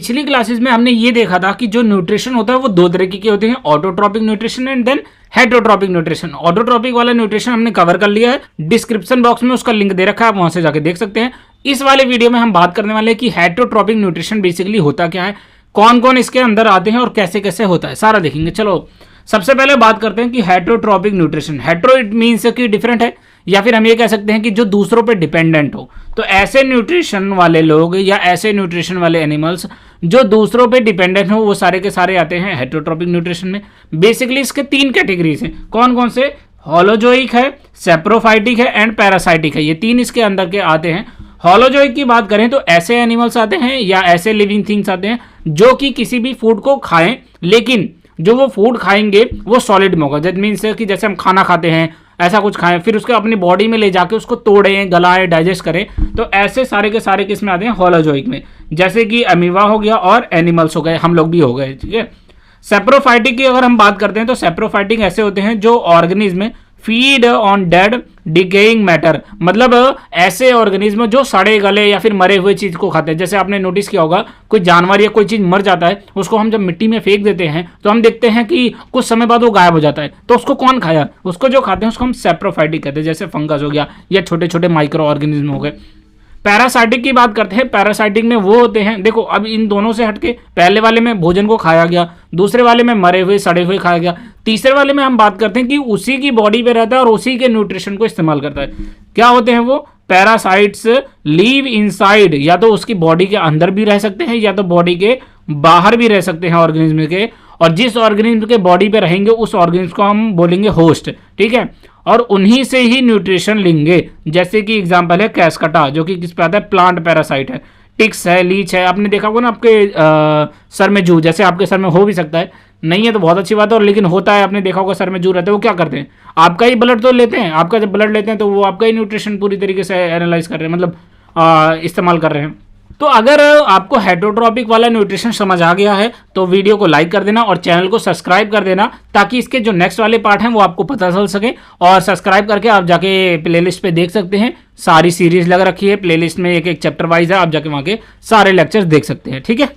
पिछली क्लासेस में हमने ये देखा था कि जो न्यूट्रिशन होता है वो दो तरीके के होते हैं, autotrophic nutrition and then heterotrophic nutrition. Autotrophic वाला न्यूट्रिशन हमने कवर कर लिया है, डिस्क्रिप्शन बॉक्स में उसका लिंक दे रखा है, आप वहां से जाके देख सकते हैं। इस वाले वीडियो में हम बात करने वाले हैं कि हेटरोट्रॉपिक न्यूट्रिशन बेसिकली होता क्या है, कौन कौन इसके अंदर आते हैं और कैसे कैसे होता है, सारा देखेंगे। चलो सबसे पहले बात करते हैं कि heterotrophic nutrition. Hetero it means कि डिफरेंट है, या फिर हम ये कह सकते हैं कि जो दूसरों पे डिपेंडेंट हो। तो ऐसे न्यूट्रिशन वाले लोग या ऐसे न्यूट्रिशन वाले एनिमल्स जो दूसरों पे डिपेंडेंट हो, वो सारे के सारे आते हैं हेटरोट्रॉपिक न्यूट्रिशन में। बेसिकली इसके तीन कैटेगरीज हैं, कौन कौन से, होलोजोइक है, सेप्रोफाइटिक है एंड पैरासाइटिक है। ये तीन इसके अंदर के आते हैं। होलोजोइक की बात करें तो ऐसे एनिमल्स आते हैं या ऐसे लिविंग थिंग्स आते हैं जो कि किसी भी फूड को खाएं, लेकिन जो वो फूड खाएंगे वो सॉलिड में होगा। दैट मीन्स कि जैसे हम खाना खाते हैं ऐसा कुछ खाएं, फिर उसको अपनी बॉडी में ले जाके उसको तोड़ें, गलाएं, डाइजेस्ट करें। तो ऐसे सारे के सारे किस में आते हैं, होलोजोइक में। जैसे कि अमीबा हो गया और एनिमल्स हो गए, हम लोग भी हो गए, ठीक है। सेप्रोफाइटिक की अगर हम बात करते हैं तो सेप्रोफाइटिक ऐसे होते हैं जो organism feed on dead decaying matter, मतलब ऐसे ऑर्गेनिज्म जो सड़े गले या फिर मरे हुए चीज को खाते हैं। जैसे आपने नोटिस किया होगा कोई जानवर या कोई चीज मर जाता है, उसको हम जब मिट्टी में फेंक देते हैं तो हम देखते हैं कि कुछ समय बाद वो गायब हो जाता है। तो उसको कौन खाया, उसको जो खाते हैं उसको हम सेप्रोफाइटिक कहते हैं। जैसे फंगस हो गया या छोटे छोटे माइक्रो ऑर्गेनिज्म हो गए। पैरासाइटिक की बात करते हैं, पैरासाइटिक में वो होते हैं, देखो अब इन दोनों से हटके पहले वाले में भोजन को खाया गया, दूसरे वाले में मरे हुए सड़े हुए खाया गया, तीसरे वाले में हम बात करते हैं कि उसी की बॉडी पे रहता है और उसी के न्यूट्रिशन को इस्तेमाल करता है। क्या होते हैं वो पैरासाइट्स, लीव इनसाइड, या तो उसकी बॉडी के अंदर भी रह सकते हैं या तो बॉडी के बाहर भी रह सकते हैं ऑर्गेनिज्म के, और जिस ऑर्गेनिज्म के बॉडी पे रहेंगे उस ऑर्गेनिज्म को हम बोलेंगे होस्ट, ठीक है, और उन्हीं से ही न्यूट्रिशन लेंगे। जैसे कि एग्जांपल है कैस्कटा, जो कि किस पे आता है, प्लांट पैरासाइट है। टिक्स है, लीच है, आपने देखा होगा ना आपके सर में जू, जैसे आपके सर में हो भी सकता है, नहीं है तो बहुत अच्छी बात है, और लेकिन होता है, आपने देखा होगा सर में जू रहता है, वो क्या करते हैं, आपका ही ब्लड तो लेते हैं। आपका जब ब्लड लेते हैं तो वो आपका ही न्यूट्रिशन पूरी तरीके से एनालाइज कर रहे हैं, मतलब इस्तेमाल कर रहे हैं। तो अगर आपको हेटरोट्रॉपिक वाला न्यूट्रिशन समझ आ गया है तो वीडियो को लाइक कर देना और चैनल को सब्सक्राइब कर देना, ताकि इसके जो नेक्स्ट वाले पार्ट हैं वो आपको पता चल सके। और सब्सक्राइब करके आप जाके प्लेलिस्ट पे देख सकते हैं, सारी सीरीज लग रखी है प्लेलिस्ट में, एक एक चैप्टर वाइज है, आप जाके वहाँ के सारे लेक्चर्स देख सकते हैं, ठीक है।